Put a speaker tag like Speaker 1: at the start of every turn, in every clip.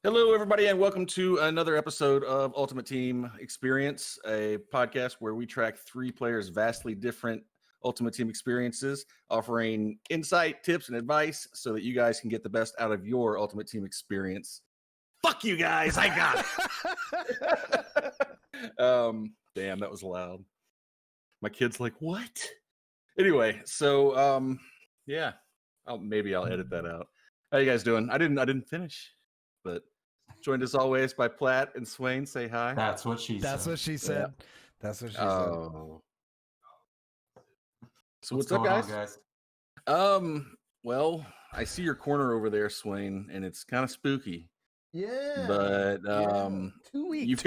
Speaker 1: Hello, everybody, and welcome to another episode of Ultimate Team Experience, a podcast where we track three players' vastly different Ultimate Team experiences, offering insight, tips, and advice so that you guys can get the best out of your Ultimate Team experience. Fuck you guys, I got it. Damn, that was loud. My kid's like, what? Anyway, so yeah, maybe I'll edit that out. How you guys doing? I didn't finish, but joined as always by Platt and Swain. Say hi.
Speaker 2: That's what she said.
Speaker 3: That's what she said.
Speaker 1: Yeah.
Speaker 3: That's what she said.
Speaker 1: Oh. So what's up,
Speaker 2: going
Speaker 1: guys?
Speaker 2: on, guys?
Speaker 1: Well, I see your corner over there, Swain, and it's kind of spooky.
Speaker 3: Yeah.
Speaker 1: But
Speaker 3: 2 weeks.
Speaker 1: you've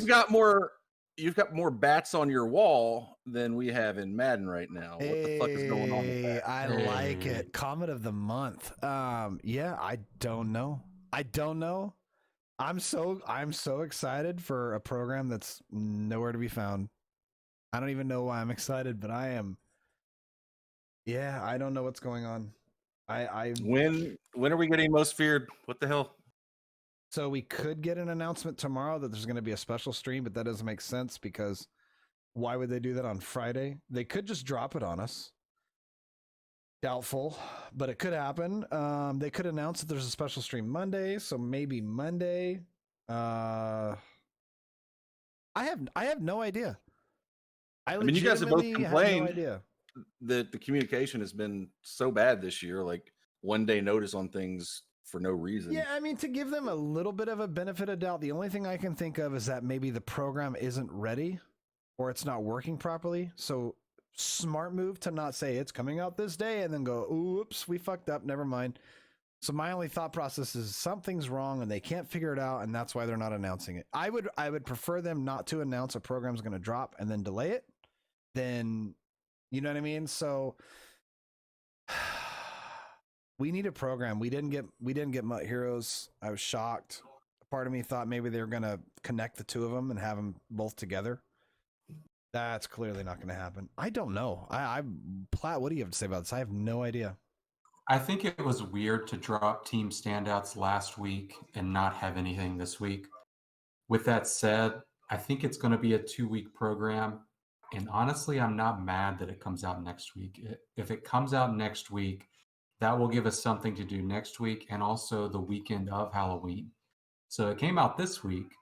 Speaker 1: got more bats on your wall than we have in Madden right now. What the fuck is going on with that?
Speaker 3: I like it. Comment of the month. Yeah, I don't know. I'm so excited for a program that's nowhere to be found. I don't even know why I'm excited, but I am. Yeah, I don't know what's going on.
Speaker 1: When are we getting most feared? What the hell?
Speaker 3: So we could get an announcement tomorrow that there's going to be a special stream, but that doesn't make sense because why would they do that on Friday? They could just drop it on us. Doubtful, but it could happen. They could announce that there's a special stream Monday, so maybe Monday. I have no idea.
Speaker 1: I mean, you guys have both complained
Speaker 3: no idea
Speaker 1: that the communication has been so bad this year, like one day notice on things for no reason.
Speaker 3: Yeah, I mean, to give them a little bit of a benefit of doubt, the only thing I can think of is that maybe the program isn't ready or it's not working properly. So smart move to not say it's coming out this day and then go, oops, we fucked up, never mind. So my only thought process is something's wrong and they can't figure it out, and that's why they're not announcing it. I would prefer them not to announce a program's going to drop and then delay it. Then, you know what I mean? So we need a program. We didn't get Mutt Heroes. I was shocked. Part of me thought maybe they were going to connect the two of them and have them both together. That's clearly not going to happen. I don't know. Platt, what do you have to say about this? I have no idea.
Speaker 2: I think it was weird to drop team standouts last week and not have anything this week. With that said, I think it's going to be a 2-week program. And honestly, I'm not mad that it comes out next week. If it comes out next week, that will give us something to do next week and also the weekend of Halloween. So it came out this week.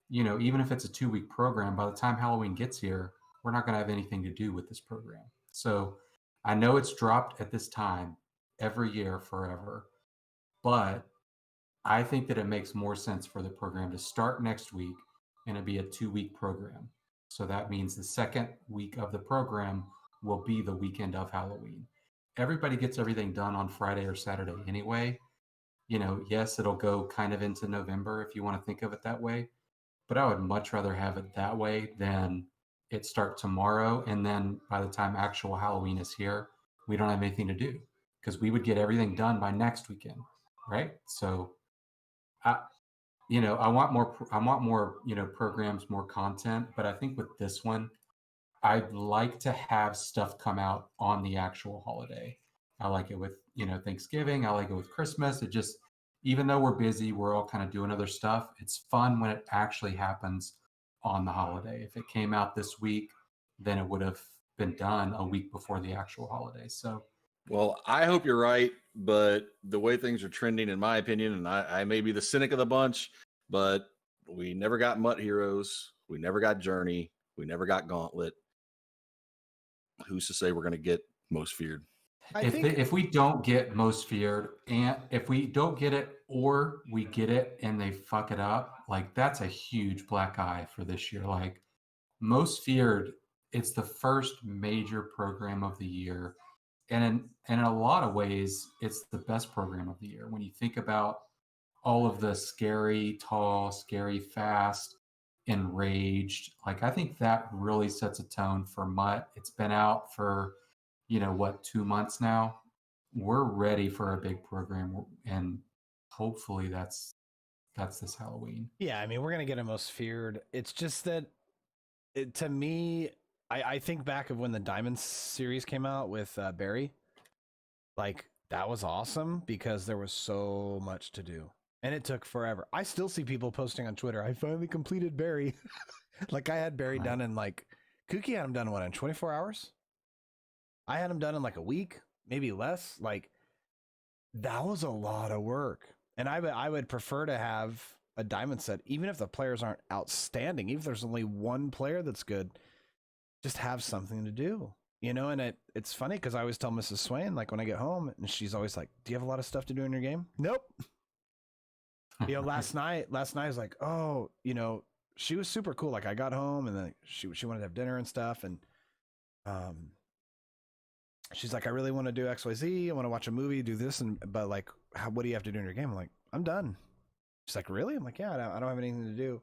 Speaker 2: You know, even if it's a 2-week program, by the time Halloween gets here, we're not going to have anything to do with this program. So I know it's dropped at this time every year forever, but I think that it makes more sense for the program to start next week and it be a 2-week program. So that means the second week of the program will be the weekend of Halloween. Everybody gets everything done on Friday or Saturday anyway. You know, yes, it'll go kind of into November if you want to think of it that way, but I would much rather have it that way than it start tomorrow. And then by the time actual Halloween is here, we don't have anything to do because we would get everything done by next weekend. Right. So I want more, programs, more content, but I think with this one, I'd like to have stuff come out on the actual holiday. I like it with, Thanksgiving. I like it with Christmas. It just, even though we're busy, we're all kind of doing other stuff. It's fun when it actually happens on the holiday. If it came out this week, then it would have been done a week before the actual holiday. So,
Speaker 1: well, I hope you're right, but the way things are trending, in my opinion, and I may be the cynic of the bunch, but we never got Mutt Heroes. We never got Journey. We never got Gauntlet. Who's to say we're going to get Most Feared?
Speaker 2: If we don't get Most Feared, and if we don't get it or we get it and they fuck it up, like that's a huge black eye for this year. Like Most Feared, it's the first major program of the year. And in a lot of ways, it's the best program of the year. When you think about all of the scary, tall, scary, fast, enraged, like I think that really sets a tone for Mutt. It's been out for 2 months now. We're ready for a big program, and hopefully that's this Halloween.
Speaker 3: Yeah, I mean, we're gonna get a Most Feared. It's just that to me, I think back of when the Diamond series came out with Barry. Like, that was awesome because there was so much to do. And it took forever. I still see people posting on Twitter, I finally completed Barry. Like I had Barry
Speaker 2: Right.
Speaker 3: done in like, Kookie had him done what, in 24 hours? I had him done in like a week, maybe less. Like that was a lot of work. And I would prefer to have a diamond set, even if the players aren't outstanding, even if there's only one player that's good, just have something to do. You know, and it's funny because I always tell Mrs. Swain, like when I get home, and she's always like, do you have a lot of stuff to do in your game? Nope. You know, last night I was like, oh, you know, she was super cool. Like I got home and then she wanted to have dinner and stuff. And she's like, I really want to do XYZ. I want to watch a movie, do this. But like, what do you have to do in your game? I'm like, I'm done. She's like, really? I'm like, yeah, I don't have anything to do.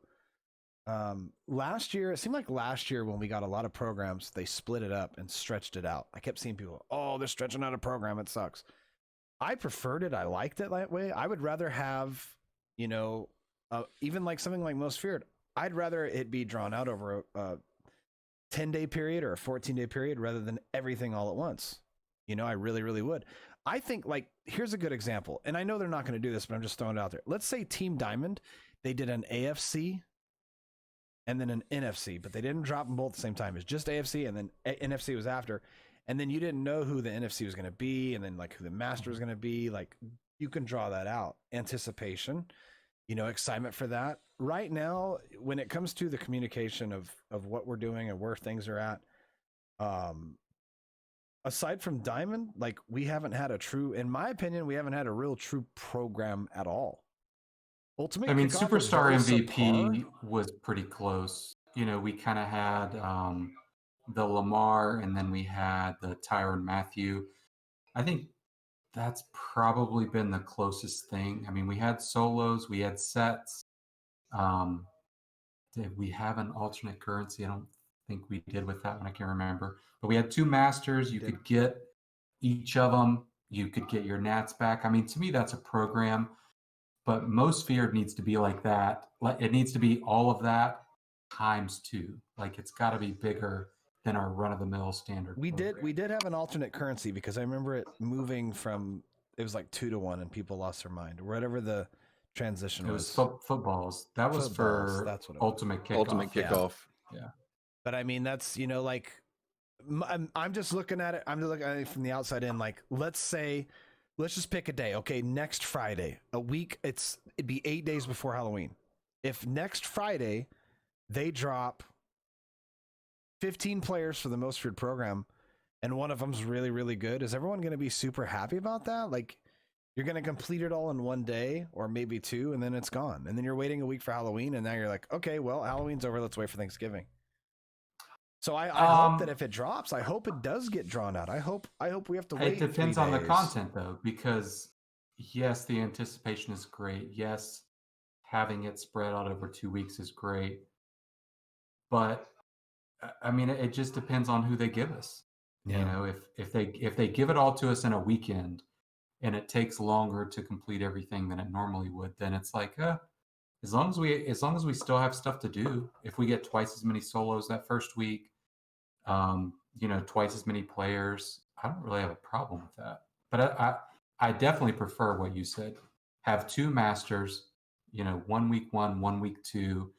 Speaker 3: Last year, it seemed like last year when we got a lot of programs, they split it up and stretched it out. I kept seeing people, oh, they're stretching out a program. It sucks. I preferred it. I liked it that way. I would rather have, you know, even like something like Most Feared. I'd rather it be drawn out over a 10-day period or a 14-day period rather than everything all at once. You know, I really, really would. I think like, here's a good example. And I know they're not going to do this, but I'm just throwing it out there. Let's say Team Diamond, they did an AFC and then an NFC, but they didn't drop them both at the same time. It's just AFC and then NFC was after. And then you didn't know who the NFC was going to be and then like who the master was going to be. Like you can draw that out. Anticipation, you know, excitement for that. Right now, when it comes to the communication of what we're doing and where things are at, aside from Diamond, like we haven't had a true, in my opinion, we haven't had a real true program at all. Ultimate
Speaker 2: I mean,
Speaker 3: Kickoff was
Speaker 2: Superstar
Speaker 3: very
Speaker 2: MVP
Speaker 3: subpar.
Speaker 2: was pretty close. You know, we kind of had the Lamar, and then we had the Tyrann Mathieu. I think that's probably been the closest thing. I mean, we had solos, we had sets. Did we have an alternate currency? I don't think we did with that one. I can't remember. But we had two masters. You could get each of them. You could get your Nats back. I mean, to me, that's a program. But Most Feared needs to be like that. Like it needs to be all of that times two. Like it's got to be bigger than our run-of-the-mill standard.
Speaker 3: We
Speaker 2: program.
Speaker 3: did have an alternate currency because I remember it moving from, it was like 2-1 and people lost their mind. Whatever the transition
Speaker 2: It
Speaker 3: was.
Speaker 2: footballs. That was
Speaker 3: Footballs,
Speaker 2: for
Speaker 3: that's what it
Speaker 2: Ultimate Kickoff.
Speaker 1: Ultimate Kickoff.
Speaker 2: Yeah.
Speaker 3: But I mean, that's, you know, like I'm just looking at it. I'm just looking at it from the outside in. Like, let's just pick a day. Okay, next Friday, a week. It'd be 8 days before Halloween. If next Friday they drop 15 players for the Most Feared program, and one of them's really, really good, is everyone going to be super happy about that? Like, you're going to complete it all in one day or maybe two, and then it's gone. And then you're waiting a week for Halloween, and now you're like, okay, well, Halloween's over. Let's wait for Thanksgiving. So I hope that if it drops, I hope it does get drawn out. I hope we have to wait.
Speaker 2: It depends
Speaker 3: 3
Speaker 2: on the
Speaker 3: days.
Speaker 2: content though, because yes, the anticipation is great. Yes, having it spread out over 2 weeks is great. But I mean, it just depends on who they give us.
Speaker 3: Yeah.
Speaker 2: You know, if they give it all to us in a weekend and it takes longer to complete everything than it normally would, then it's like, as long as we still have stuff to do, if we get twice as many solos that first week, you know, twice as many players, I don't really have a problem with that. But I definitely prefer what you said. Have two masters, you know, 1 week 1, 1 week 2.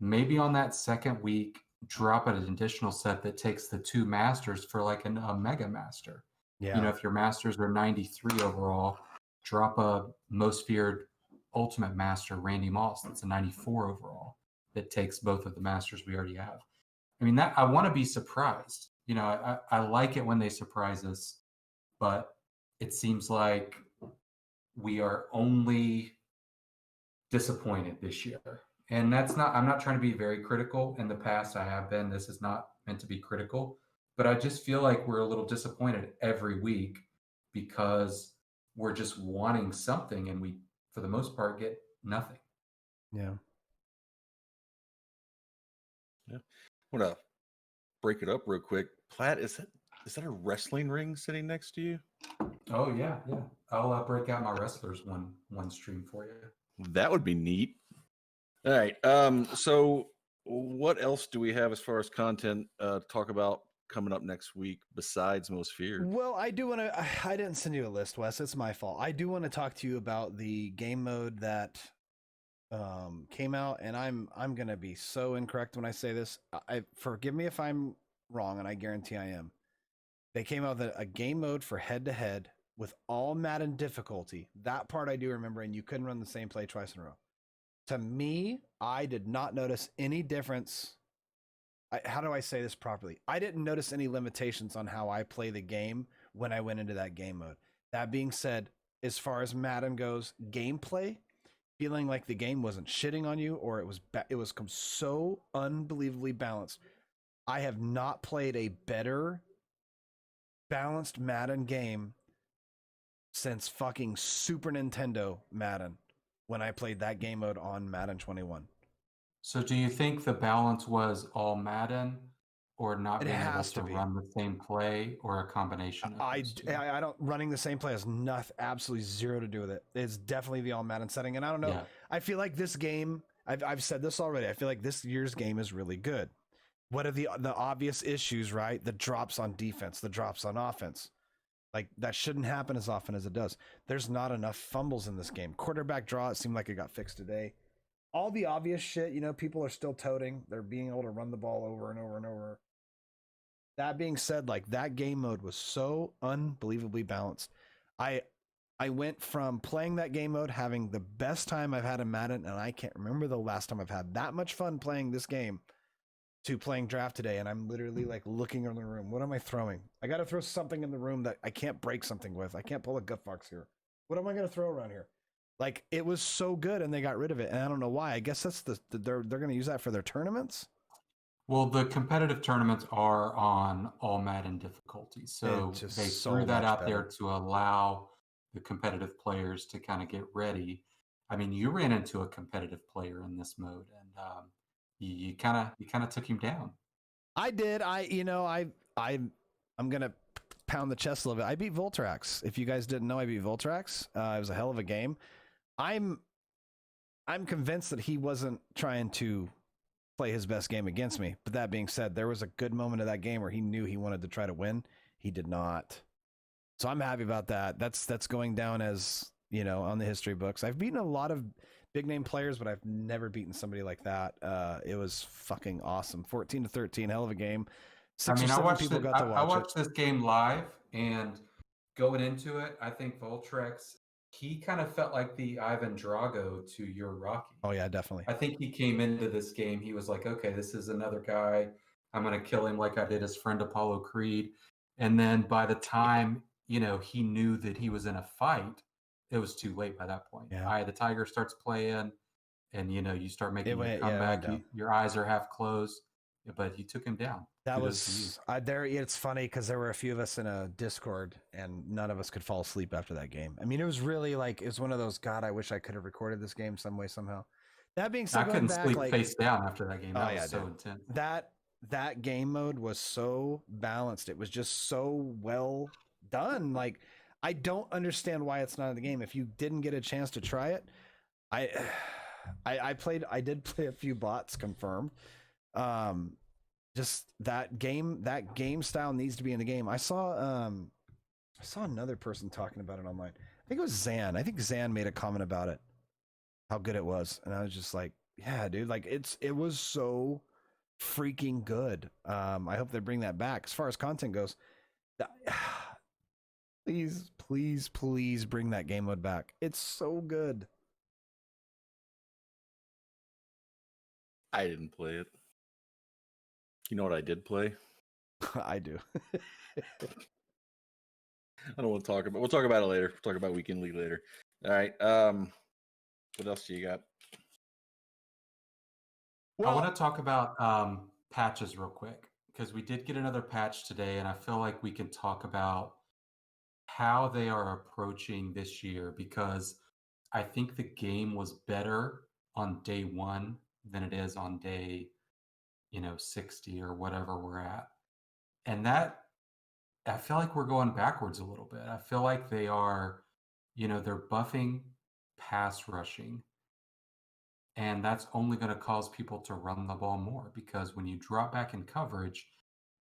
Speaker 2: Maybe on that second week, drop an additional set that takes the two masters for like a mega master.
Speaker 3: Yeah.
Speaker 2: You know, if your masters are 93 overall, drop a Most Feared Ultimate Master, Randy Moss, that's a 94 overall, that takes both of the masters we already have. I mean, that I want to be surprised. You know, I like it when they surprise us, but it seems like we are only disappointed this year. And I'm not trying to be very critical. In the past, I have been. This is not meant to be critical, but I just feel like we're a little disappointed every week because we're just wanting something and we, for the most part, get nothing.
Speaker 3: Yeah.
Speaker 1: Yeah. I want to break it up real quick. Platt, is that a wrestling ring sitting next to you?
Speaker 2: Oh yeah. I'll break out my wrestlers one stream for you.
Speaker 1: That would be neat. All right. So what else do we have as far as content to talk about coming up next week besides Most Feared?
Speaker 3: Well, I do want to. I didn't send you a list, Wes. It's my fault. I do want to talk to you about the game mode that came out, and I'm gonna be so incorrect when I say this. I forgive me if I'm wrong, and I guarantee I am. They came out with a game mode for head to head with all Madden difficulty. That part I do remember, and you couldn't run the same play twice in a row. To me, I did not notice any difference. How do I say this properly? I didn't notice any limitations on how I play the game when I went into that game mode. That being said, as far as Madden goes, gameplay, feeling like the game wasn't shitting on you or it was so unbelievably balanced. I have not played a better balanced Madden game since fucking Super Nintendo Madden when I played that game mode on Madden 21.
Speaker 2: So do you think the balance was all Madden or not
Speaker 3: It
Speaker 2: being able
Speaker 3: has
Speaker 2: to
Speaker 3: to be.
Speaker 2: run the same play or a combination of those two?
Speaker 3: I don't running the same play has absolutely zero to do with it. It's definitely the all Madden setting, and I don't know.
Speaker 2: Yeah.
Speaker 3: I feel like this game. I've said this already. I feel like this year's game is really good. What are the obvious issues? Right, the drops on defense, the drops on offense. Like that shouldn't happen as often as it does. There's not enough fumbles in this game. Quarterback draw. It seemed like it got fixed today. All the obvious shit, people are still toting. They're being able to run the ball over and over and over. That being said, like that game mode was so unbelievably balanced. I went from playing that game mode, having the best time I've had in Madden, and I can't remember the last time I've had that much fun playing this game, to playing draft today, and I'm literally like looking in the room. What am I throwing? I got to throw something in the room that I can't break something with. I can't pull a gut box here. What am I going to throw around here? Like it was so good, and they got rid of it, and I don't know why. I guess that's they're going to use that for their tournaments.
Speaker 2: Well, the competitive tournaments are on all Madden difficulty. So
Speaker 3: It's just
Speaker 2: they
Speaker 3: so
Speaker 2: threw that
Speaker 3: much
Speaker 2: out there
Speaker 3: better.
Speaker 2: to allow the competitive players to kind of get ready. I mean, you ran into a competitive player in this mode, and you kind of took him down.
Speaker 3: I did. I'm gonna pound the chest a little bit. I beat Voltrax. If you guys didn't know, I beat Voltrax. It was a hell of a game. I'm convinced that he wasn't trying to play his best game against me. But that being said, there was a good moment of that game where he knew he wanted to try to win. He did not. So I'm happy about that. That's going down as, on the history books. I've beaten a lot of big name players, but I've never beaten somebody like that. It was fucking awesome. 14-13, hell of a game. Six or seven people got to watch
Speaker 2: I watched this game live, and going into it, I think Voltrex, he kind of felt like the Ivan Drago to your Rocky.
Speaker 3: Oh yeah, definitely.
Speaker 2: I think he came into this game, he was like, okay, this is another guy. I'm going to kill him like I did his friend Apollo Creed. And then by the time, he knew that he was in a fight, it was too late by that point.
Speaker 3: Yeah.
Speaker 2: Eye of the Tiger starts playing, and, you start making your
Speaker 3: it
Speaker 2: comeback.
Speaker 3: went down.
Speaker 2: Your eyes are half closed, but you took him down.
Speaker 3: That
Speaker 2: Kudos to you.
Speaker 3: was there. It's funny because there were a few of us in a Discord, and none of us could fall asleep after that game. I mean, it was really like it was one of those. God, I wish I could have recorded this game some way somehow. That being said,
Speaker 2: I couldn't
Speaker 3: back,
Speaker 2: sleep face down after that game. That was so
Speaker 3: dude.
Speaker 2: intense.
Speaker 3: That game mode was so balanced. It was just so well done. Like I don't understand why it's not in the game. If you didn't get a chance to try it, I did play a few bots, confirmed. Just that game style needs to be in the game. I saw another person talking about it online. I think it was Zan. I think Zan made a comment about it, how good it was, and I was just like, yeah, dude, like it was so freaking good. I hope they bring that back. As far as content goes, please bring that game mode back. It's so good.
Speaker 1: I didn't play it. You know what I did play?
Speaker 3: I do.
Speaker 1: I don't want to talk about. We'll talk about it later. We'll talk about Weekend League later. All right. What else do you got?
Speaker 2: I want to talk about patches real quick, because we did get another patch today, and I feel like we can talk about how they are approaching this year, because I think the game was better on day 1 than it is on day 60 or whatever we're at. And that, I feel like we're going backwards a little bit. I feel like they are, they're buffing pass rushing. And that's only going to cause people to run the ball more, because when you drop back in coverage,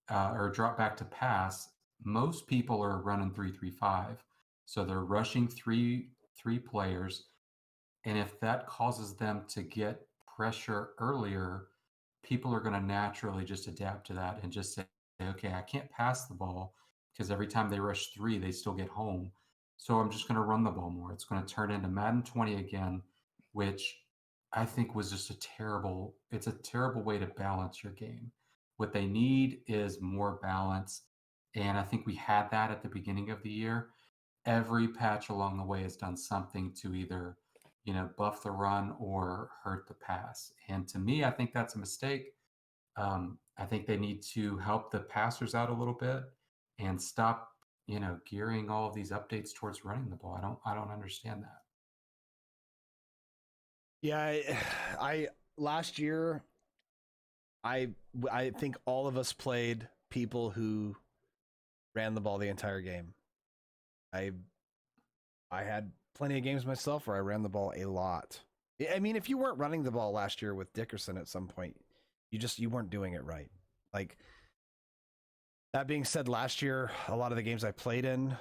Speaker 2: or drop back to pass, most people are running 3-3-5. So they're rushing three players. And if that causes them to get pressure earlier, people are going to naturally just adapt to that and just say, okay, I can't pass the ball because every time they rush 3, they still get home. So I'm just going to run the ball more. It's going to turn into Madden 20 again, which I think was just it's a terrible way to balance your game. What they need is more balance. And I think we had that at the beginning of the year. Every patch along the way has done something to either, buff the run or hurt the pass. And to me, I think that's a mistake. I think they need to help the passers out a little bit and stop, gearing all of these updates towards running the ball. I don't understand that.
Speaker 3: Yeah, I last year, I think all of us played people who ran the ball the entire game. I had plenty of games myself where I ran the ball a lot. I mean, if you weren't running the ball last year with Dickerson at some point, you weren't doing it right. Like, that being said, last year a lot of the games I played in,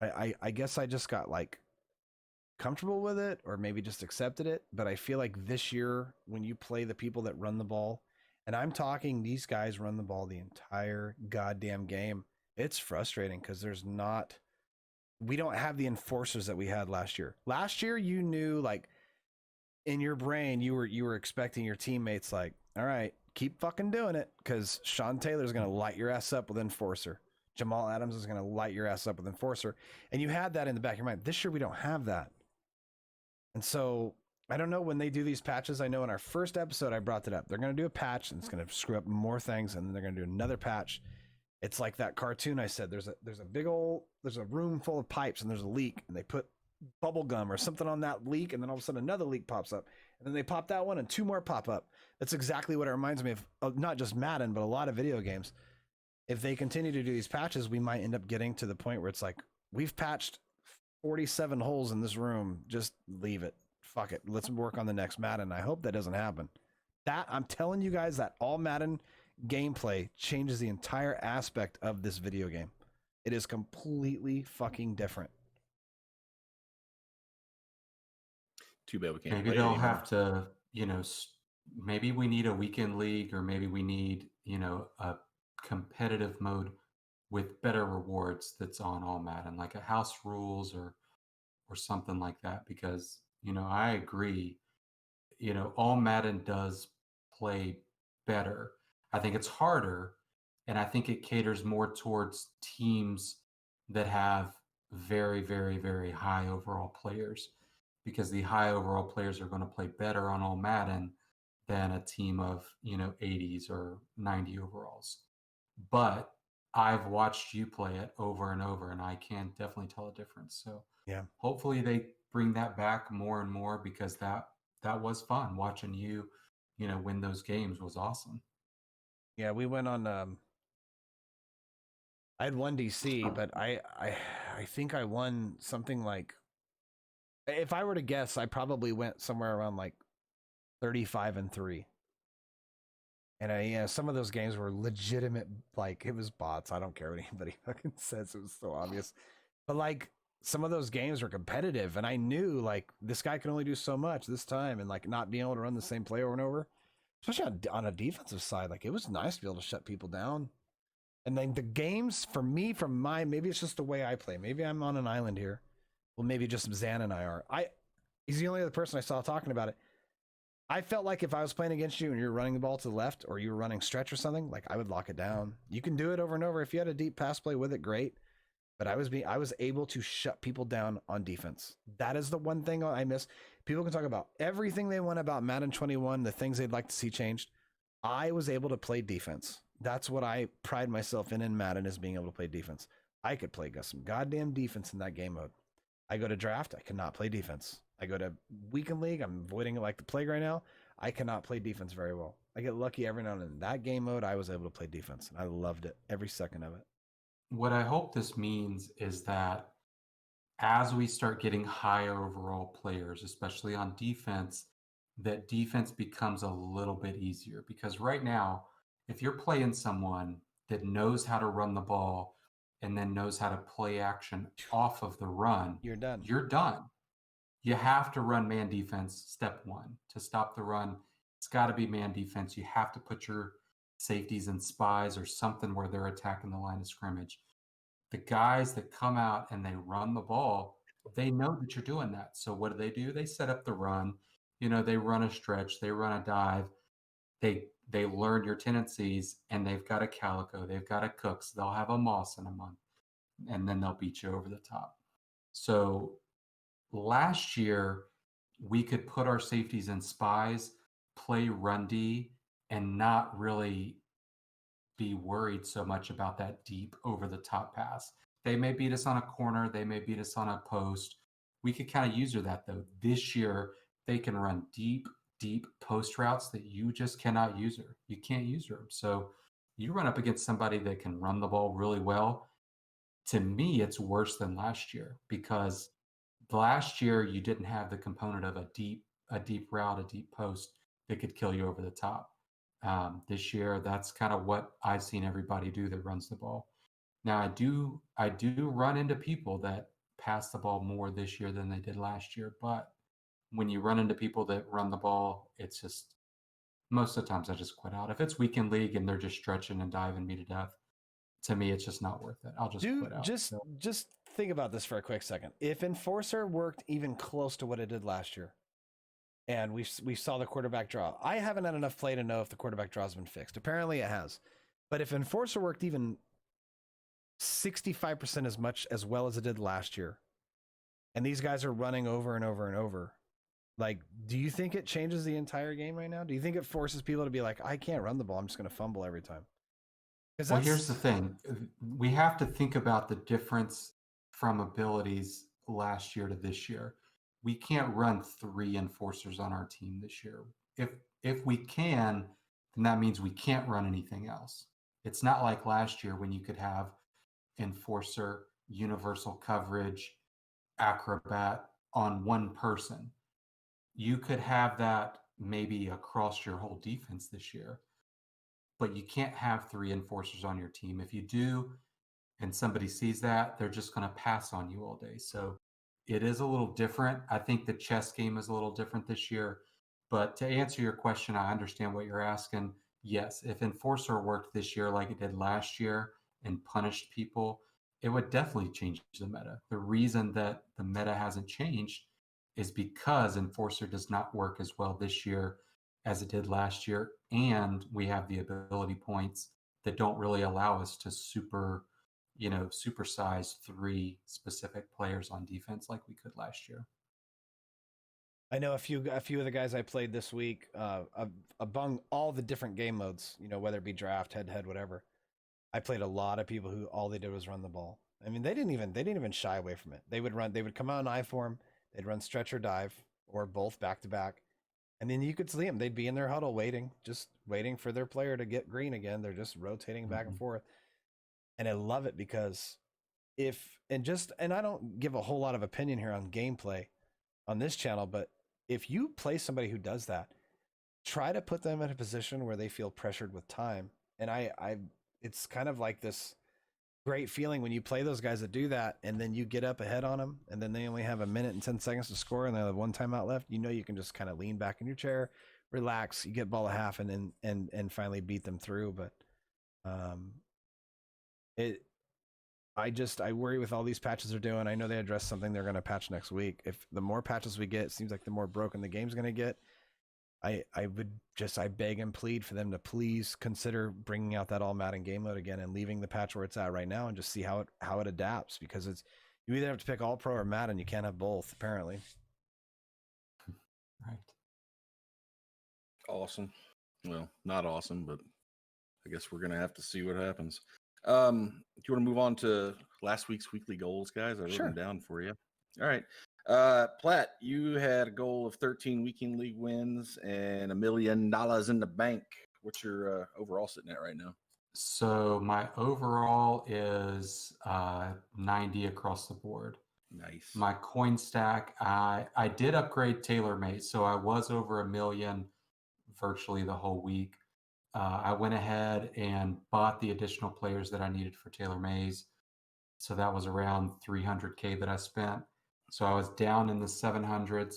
Speaker 3: I guess I just got like comfortable with it, or maybe just accepted it. But I feel like this year, when you play the people that run the ball, and I'm talking these guys run the ball the entire goddamn game, it's frustrating because we don't have the enforcers that we had last year. Last year, you knew, like, in your brain, you were expecting your teammates, like, all right, keep fucking doing it, because Sean Taylor's going to light your ass up with enforcer. Jamal Adams is going to light your ass up with enforcer. And you had that in the back of your mind. This year, we don't have that. And so I don't know when they do these patches. I know in our first episode, I brought it up. They're going to do a patch, and it's going to screw up more things, and then they're going to do another patch. It's like that cartoon I said. There's a room full of pipes, and there's a leak, and they put bubble gum or something on that leak, and then all of a sudden another leak pops up, and then they pop that one, and 2 more pop up. That's exactly what it reminds me of not just Madden, but a lot of video games. If they continue to do these patches, we might end up getting to the point where it's like, we've patched 47 holes in this room, just leave it. Fuck it. Let's work on the next Madden. I hope that doesn't happen. I'm telling you guys that all Madden gameplay changes the entire aspect of this video game. It is completely fucking different.
Speaker 1: Too bad we can't.
Speaker 2: Maybe they'll have to, maybe we need a weekend league, or maybe we need, a competitive mode with better rewards that's on all Madden, like a house rules or something like that. Because, I agree, all Madden does play better. I think it's harder, and I think it caters more towards teams that have very, very, very high overall players, because the high overall players are going to play better on all Madden than a team of, 80s or 90 overalls. But I've watched you play it over and over, and I can definitely tell a difference. So
Speaker 3: yeah,
Speaker 2: hopefully they bring that back more and more, because that was fun. Watching you, win those games was awesome.
Speaker 3: Yeah, we went on. I had one DC, but I think I won something like. If I were to guess, I probably went somewhere around like 35-3. And some of those games were legitimate, like, it was bots. I don't care what anybody fucking says. It was so obvious. But like, some of those games were competitive, and I knew, like, this guy can only do so much this time, and like not being able to run the same play over and over, especially on a defensive side. Like, it was nice to be able to shut people down. And then the games, for me, maybe it's just the way I play. Maybe I'm on an island here. Well, maybe just Zan and I are. He's the only other person I saw talking about it. I felt like if I was playing against you and you're running the ball to the left, or you were running stretch or something, like, I would lock it down. You can do it over and over. If you had a deep pass play with it, great. But I was able to shut people down on defense. That is the one thing I miss. People can talk about everything they want about Madden 21, the things they'd like to see changed. I was able to play defense. That's what I pride myself in Madden, is being able to play defense. I could play some goddamn defense in that game mode. I go to draft, I cannot play defense. I go to weekend league, I'm avoiding it like the plague right now. I cannot play defense very well. I get lucky every now and then. In that game mode, I was able to play defense, and I loved it, every second of it.
Speaker 2: What I hope this means is that as we start getting higher overall players, especially on defense, that defense becomes a little bit easier. Because right now, if you're playing someone that knows how to run the ball and then knows how to play action off of the run,
Speaker 3: You're done.
Speaker 2: You're done. You have to run man defense, step one. To stop the run, it's got to be man defense. You have to put your safeties and spies or something where they're attacking the line of scrimmage. The guys that come out and they run the ball, they know that you're doing that. So what do? They set up the run. They run a stretch, they run a dive. They learn your tendencies, and they've got a Calico, they've got a Cooks, they'll have a Moss in a month, and then they'll beat you over the top. So last year, we could put our safeties and spies, play run D, and not really be worried so much about that deep over the top pass. They may beat us on a corner, they may beat us on a post. We could kind of use that though. This year, they can run deep post routes that you just cannot use her. You can't use her. So you run up against somebody that can run the ball really well. To me, it's worse than last year, because last year you didn't have the component of a deep route, a deep post that could kill you over the top. This year, that's kind of what I've seen everybody do that runs the ball. Now, I do run into people that pass the ball more this year than they did last year, but when you run into people that run the ball, it's just, most of the times I just quit out. If it's weekend league and they're just stretching and diving me to death, to me, it's just not worth it. I'll just quit out.
Speaker 3: Just think about this for a quick second. If Enforcer worked even close to what it did last year, and we saw the quarterback draw, I haven't had enough play to know if the quarterback draw has been fixed. Apparently it has. But if Enforcer worked even 65% as well as it did last year, and these guys are running over and over and over, like, do you think it changes the entire game right now? Do you think it forces people to be like, I can't run the ball, I'm just going to fumble every time?
Speaker 2: Well, here's the thing. We have to think about the difference from abilities last year to this year. We can't run 3 enforcers on our team this year. If we can, then that means we can't run anything else. It's not like last year when you could have enforcer, universal coverage, acrobat on one person. You could have that maybe across your whole defense this year, but you can't have 3 enforcers on your team. If you do, and somebody sees that, they're just going to pass on you all day. So it is a little different. I think the chess game is a little different this year. But to answer your question, I understand what you're asking. Yes, if Enforcer worked this year like it did last year and punished people, it would definitely change the meta. The reason that the meta hasn't changed is because Enforcer does not work as well this year as it did last year. And we have the ability points that don't really allow us to supersize 3 specific players on defense like we could last year.
Speaker 3: I know a few of the guys I played this week, among all the different game modes, whether it be draft, head-to-head, whatever. I played a lot of people who all they did was run the ball. I mean, they didn't even shy away from it. They would come out in I form, they'd run stretch or dive, or both back to back. And then you could see them. They'd be in their huddle just waiting for their player to get green again. They're just rotating back and forth. And I love it because and I don't give a whole lot of opinion here on gameplay on this channel, but if you play somebody who does that, try to put them in a position where they feel pressured with time. And it's kind of like this great feeling when you play those guys that do that, and then you get up ahead on them, and then they only have 1 minute and 10 seconds to score, and they have 1 timeout left. You can just kind of lean back in your chair, relax, you get ball at half, and finally beat them through. But I worry with all these patches they're doing. I know they addressed something they're going to patch next week. If the more patches we get, it seems like the more broken the game's going to get. I beg and plead for them to please consider bringing out that all Madden game mode again and leaving the patch where it's at right now and just see how it adapts, because you either have to pick all pro or Madden. You can't have both, apparently.
Speaker 2: Right.
Speaker 1: Awesome. Well, not awesome, but I guess we're gonna have to see what happens. Do you want to move on to last week's weekly goals, guys? I wrote them down for you. All right. Platt, you had a goal of 13 weekend league wins and $1 million in the bank. What's your overall sitting at right now?
Speaker 2: So my overall is 90 across the board.
Speaker 1: Nice.
Speaker 2: My coin stack, I did upgrade TaylorMade, so I was over $1 million virtually the whole week. I went ahead and bought the additional players that I needed for Taylor Mays. So that was around 300K that I spent. So I was down in the 700s.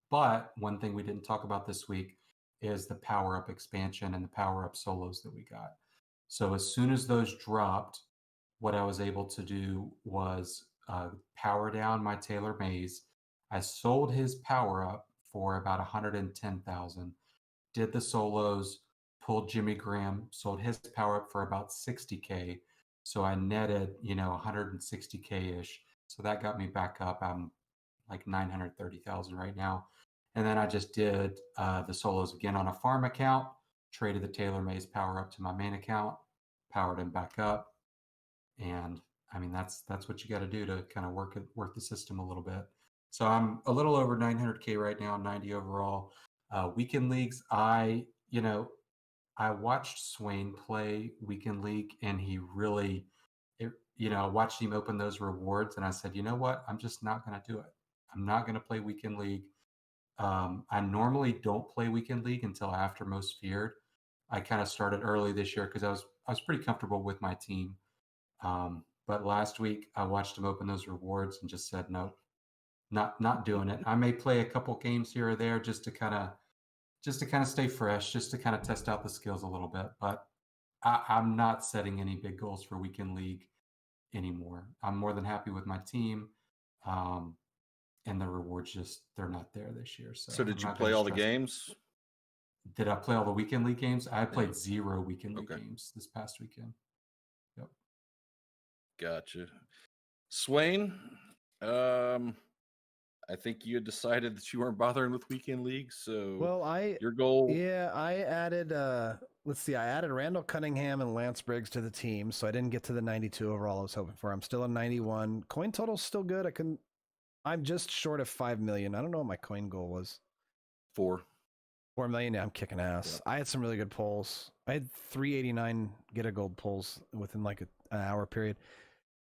Speaker 2: But one thing we didn't talk about this week is the power up expansion and the power up solos that we got. So as soon as those dropped, what I was able to do was power down my Taylor Mays. I sold his power up for about 110,000. Did the solos, pulled Jimmy Graham, sold his power up for about 60K. So I netted, 160K ish. So that got me back up. I'm like 930,000 right now. And then I just did the solos again on a farm account, traded the Taylor Mays power up to my main account, powered him back up. And I mean, that's what you got to do to kind of work the system a little bit. So I'm a little over 900K right now, 90 overall. Weekend leagues, I watched Swain play Weekend League, and he really, I watched him open those rewards, and I said, you know what? I'm just not going to do it. I'm not going to play Weekend League. I normally don't play Weekend League until after Most Feared. I kind of started early this year because I was pretty comfortable with my team. But last week I watched him open those rewards and just said, nope, not doing it. I may play a couple games here or there just to kind of stay fresh, just to kind of test out the skills a little bit. But I'm not setting any big goals for Weekend League anymore. I'm more than happy with my team. And the rewards they're not there this year. So
Speaker 1: did you play all the games?
Speaker 2: Did I play all the Weekend League games? I played 0 Weekend League games this past weekend. Yep.
Speaker 1: Gotcha. Swain, I think you had decided that you weren't bothering with Weekend League. So your goal.
Speaker 3: Yeah, I added let's see, I added Randall Cunningham and Lance Briggs to the team, so I didn't get to the 92 overall I was hoping for. I'm still at 91. Coin total's still good. I'm just short of 5 million. I don't know what my coin goal was.
Speaker 1: 4
Speaker 3: million. Yeah, I'm kicking ass. Yep. I had some really good polls. I had 389 get a gold polls within like an hour period.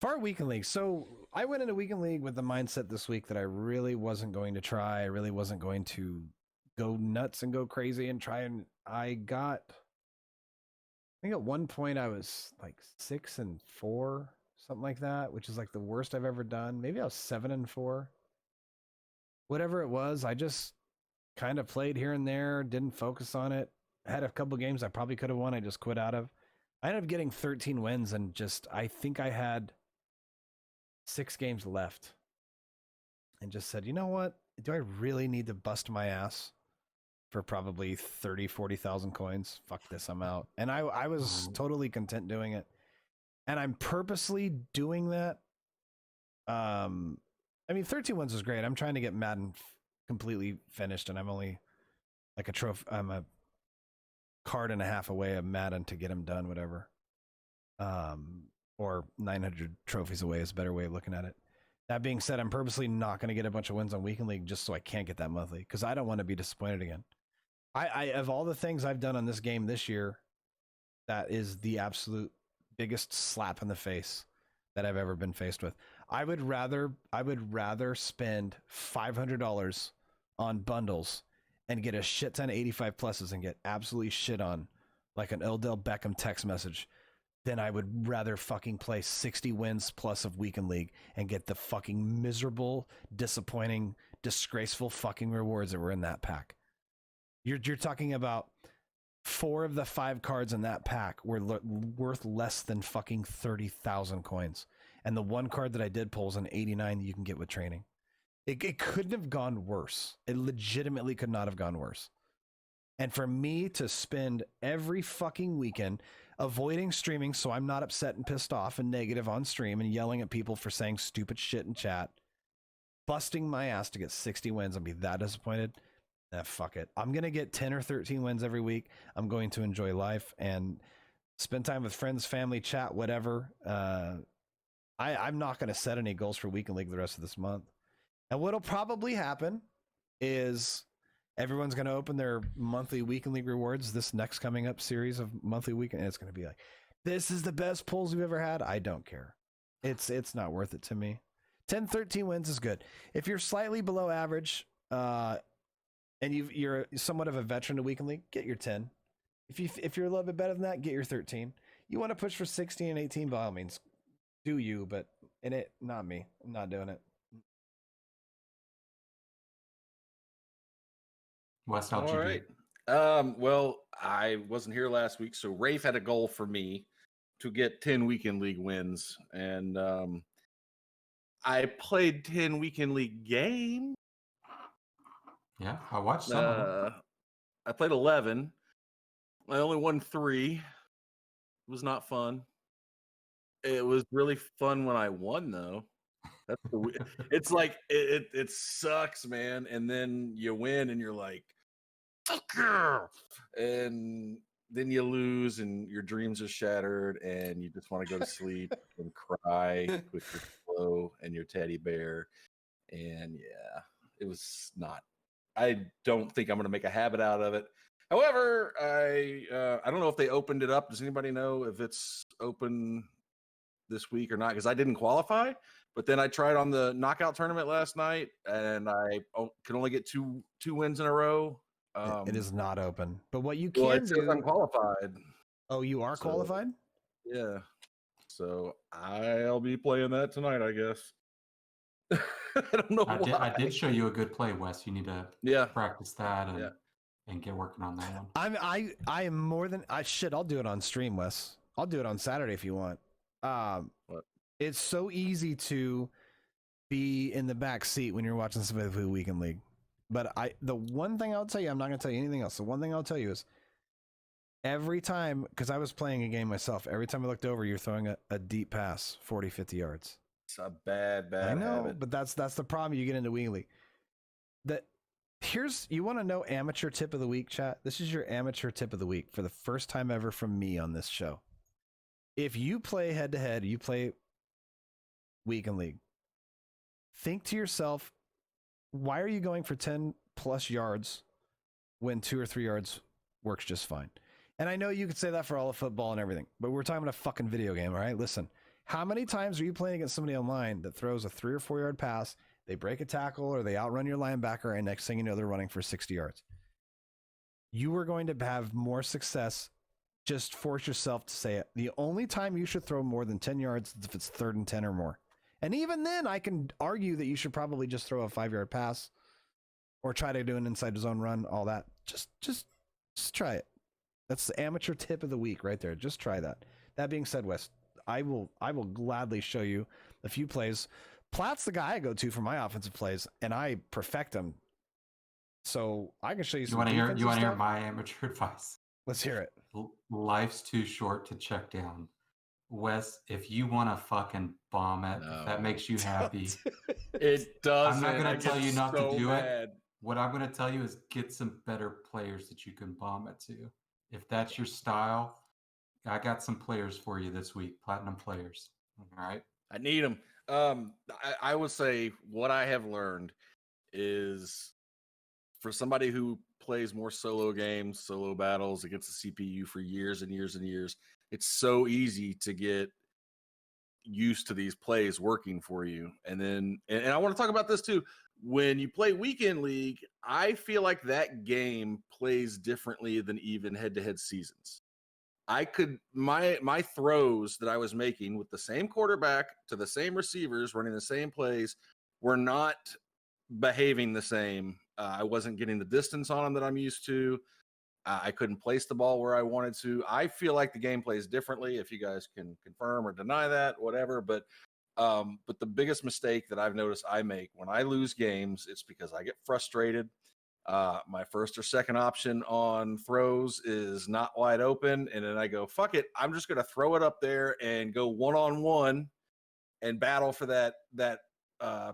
Speaker 3: For Weekend League. So I went into Weekend League with the mindset this week that I really wasn't going to try. I really wasn't going to go nuts and go crazy and try. And I think at one point I was like 6-4, something like that, which is like the worst I've ever done. Maybe I was 7-4. Whatever it was, I just kind of played here and there, didn't focus on it. I had a couple games I probably could have won. I just quit out of. I ended up getting 13 wins and I think I had 6 games left and just said, you know what? Do I really need to bust my ass for probably 30, 40,000 coins? Fuck this, I'm out. And I was totally content doing it. And I'm purposely doing that. I mean, 13 wins is great. I'm trying to get Madden completely finished, and I'm only like I'm a card and a half away of Madden to get him done, whatever. Or 900 trophies away is a better way of looking at it. That being said, I'm purposely not going to get a bunch of wins on Weekend League just so I can't get that monthly, because I don't want to be disappointed again. I of all the things I've done on this game this year, that is the absolute biggest slap in the face that I've ever been faced with. I would rather spend $500 on bundles and get a shit ton of 85 pluses and get absolutely shit on like an Odell Beckham text message than I would rather fucking play 60 wins plus of Weekend League and get the fucking miserable, disappointing, disgraceful fucking rewards that were in that pack. You're talking about 4 of the 5 cards in that pack were worth less than fucking 30,000 coins. And the one card that I did pull is an 89 that you can get with training. It couldn't have gone worse. It legitimately could not have gone worse. And for me to spend every fucking weekend avoiding streaming so I'm not upset and pissed off and negative on stream and yelling at people for saying stupid shit in chat, busting my ass to get 60 wins and be that disappointed, fuck it. I'm going to get 10 or 13 wins every week. I'm going to enjoy life and spend time with friends, family, chat, whatever. I'm not going to set any goals for Weekend League the rest of this month. And what'll probably happen is everyone's going to open their monthly Weekend League rewards this next coming up series of monthly weekend. And it's going to be like, this is the best pulls we've ever had. I don't care. It's not worth it to me. 10, 13 wins is good. If you're slightly below average, and you're somewhat of a veteran to Weekend League, get your 10. If you're a little bit better than that, get your 13. You want to push for 16 and 18, by all means, do you? But not me. I'm not doing it.
Speaker 2: Wes, how'd
Speaker 1: All
Speaker 2: you
Speaker 1: right.
Speaker 2: do?
Speaker 1: Well, I wasn't here last week, so Rafe had a goal for me to get 10 weekend league wins, and I played 10 weekend league games.
Speaker 2: Yeah, I watched some of them.
Speaker 1: I played 11. I only won 3. It was not fun. It was really fun when I won, though. That's it's like it sucks, man. And then you win, and you're like, fuck yeah! And then you lose, and your dreams are shattered, and you just want to go to sleep and cry with your pillow and your teddy bear. And yeah, it was not. I don't think I'm going to make a habit out of it. However, I don't know if they opened it up. Does anybody know if it's open this week or not? Because I didn't qualify, but then I tried on the knockout tournament last night, and I could only get two wins in a row.
Speaker 3: It is not open. But what you
Speaker 1: Well,
Speaker 3: can
Speaker 1: it says
Speaker 3: do.
Speaker 1: I'm qualified.
Speaker 3: Oh, you are
Speaker 1: So,
Speaker 3: qualified?
Speaker 1: Yeah. So I'll be playing that tonight, I guess. I don't know why.
Speaker 2: I did show you a good play, Wes. You need to practice that and get working on that one.
Speaker 3: I am more than shit. I'll do it on stream, Wes. I'll do it on Saturday if you want.
Speaker 1: What?
Speaker 3: It's so easy to be in the back seat when you're watching somebody play Weekend League. But the one thing I'll tell you, I'm not going to tell you anything else. The one thing I'll tell you is every time, because I was playing a game myself, every time I looked over, you're throwing a deep pass, 40, 50 yards.
Speaker 1: It's a bad
Speaker 3: I know,
Speaker 1: habit.
Speaker 3: but that's the problem. You get into Weekend League. You want to know amateur tip of the week, chat? This is your amateur tip of the week for the first time ever from me on this show. If you play head to head, you play Weekend League, think to yourself, why are you going for 10 plus yards when 2 or 3 yards works just fine? And I know you could say that for all of football and everything, but we're talking about a fucking video game, all right? Listen, how many times are you playing against somebody online that throws a 3 or 4 yard pass, they break a tackle, or they outrun your linebacker, and next thing you know, they're running for 60 yards? You are going to have more success. Just force yourself to say it. The only time you should throw more than 10 yards is if it's 3rd and 10 or more. And even then, I can argue that you should probably just throw a 5-yard pass or try to do an inside zone run, all that. Just try it. That's the amateur tip of the week right there. Just try that. That being said, Wes, I will gladly show you a few plays. Platt's the guy I go to for my offensive plays, and I perfect them. So I can show you some.
Speaker 2: You want to hear my amateur advice?
Speaker 3: Let's hear it.
Speaker 2: Life's too short to check down. Wes, if you want to fucking bomb it, if that makes you happy,
Speaker 1: it does.
Speaker 2: I'm not going to tell you not to do it. What I'm going to tell you is get some better players that you can bomb it to. If that's your style, I got some players for you this week, platinum players. All right.
Speaker 1: I need them. I would say what I have learned is for somebody who plays more solo games, solo battles against the CPU for years and years and years, it's so easy to get used to these plays working for you. And then, and I want to talk about this too. When you play Weekend League, I feel like that game plays differently than even head-to-head seasons. I could my throws that I was making with the same quarterback to the same receivers running the same plays were not behaving the same. I wasn't getting the distance on them that I'm used to. I couldn't place the ball where I wanted to. I feel like the game plays differently. If you guys can confirm or deny that, whatever. But the biggest mistake that I've noticed I make when I lose games, it's because I get frustrated. My first or second option on throws is not wide open, and then I go, fuck it, I'm just going to throw it up there and go one-on-one and battle for that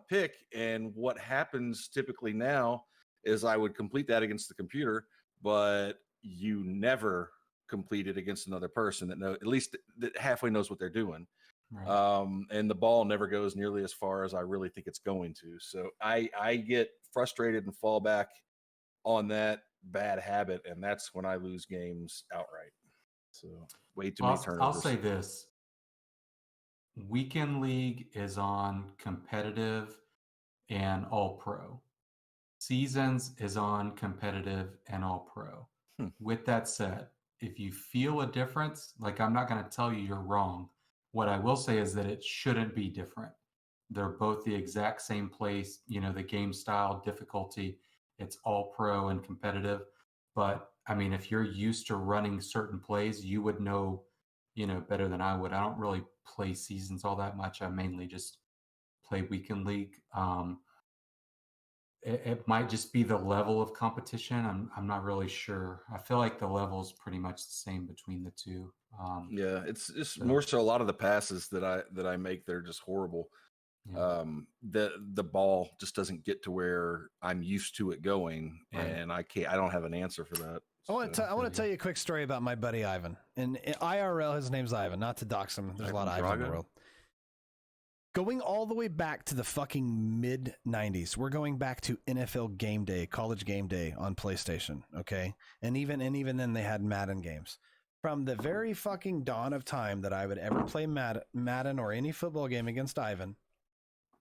Speaker 1: pick. And what happens typically now is I would complete that against the computer, but you never complete it against another person at least that halfway knows what they're doing. Right. And the ball never goes nearly as far as I really think it's going to. So I get frustrated and fall back on that bad habit, and that's when I lose games outright. So way too many turnovers.
Speaker 2: I'll say this. Weekend League is on competitive and all pro. Seasons is on competitive and all pro. With that said, if you feel a difference, like I'm not going to tell you you're wrong. What I will say is that it shouldn't be different. They're both the exact same place, the game style, difficulty, it's all pro and competitive. But I mean, if you're used to running certain plays, you would know, better than I would. I don't really play seasons all that much. I mainly just play weekend league. It might just be the level of competition. I'm not really sure. I feel like the level is pretty much the same between the two.
Speaker 1: Yeah, it's just
Speaker 2: so-
Speaker 1: more so a lot of the passes that I make, they're just horrible.
Speaker 2: Yeah.
Speaker 1: The ball just doesn't get to where I'm used to it going,
Speaker 2: Right.
Speaker 1: and I don't have an answer for that.
Speaker 3: I want to tell you a quick story about my buddy Ivan. In IRL, his name's Ivan. Not to dox him. There's a lot of Ivan in the world. Going all the way back to the fucking mid 90s. We're going back to NFL Game Day, College Game Day on PlayStation, okay? And even then they had Madden games. From the very fucking dawn of time that I would ever play Madden or any football game against Ivan,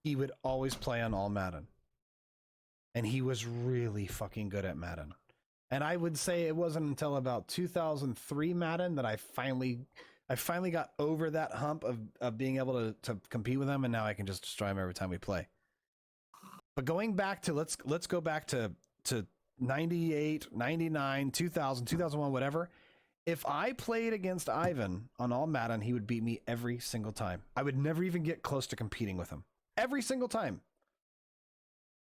Speaker 3: he would always play on all Madden. And he was really fucking good at Madden. And I would say it wasn't until about 2003 Madden that I finally got over that hump of being able to compete with him, and now I can just destroy him every time we play. But going back to let's go back to 98, 99, 2000, 2001, whatever. If I played against Ivan on all Madden, he would beat me every single time. I would never even get close to competing with him. Every single time.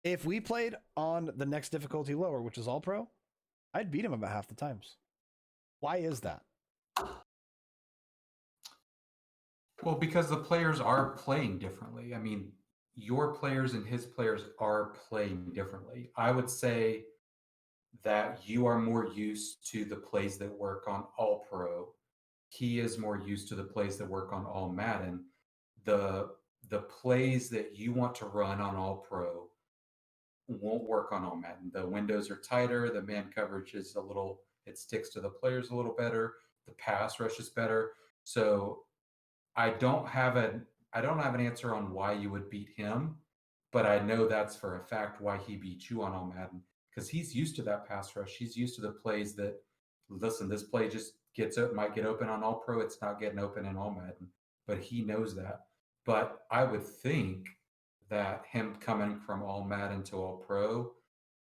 Speaker 3: If we played on the next difficulty lower, which is all pro, I'd beat him about half the times. Why is that?
Speaker 2: Well, because the players are playing differently. I mean, your players and his players are playing differently. I would say that you are more used to the plays that work on all pro. He is more used to the plays that work on all Madden. The plays that you want to run on all pro won't work on all Madden. The windows are tighter, the man coverage is it sticks to the players a little better, the pass rush is better. So I don't have an answer on why you would beat him, but I know that's for a fact why he beat you on all Madden, because he's used to that pass rush. He's used to the plays that, listen, this play just might get open on all pro. It's not getting open in all Madden, but he knows that. But I would think that him coming from all Madden to all pro,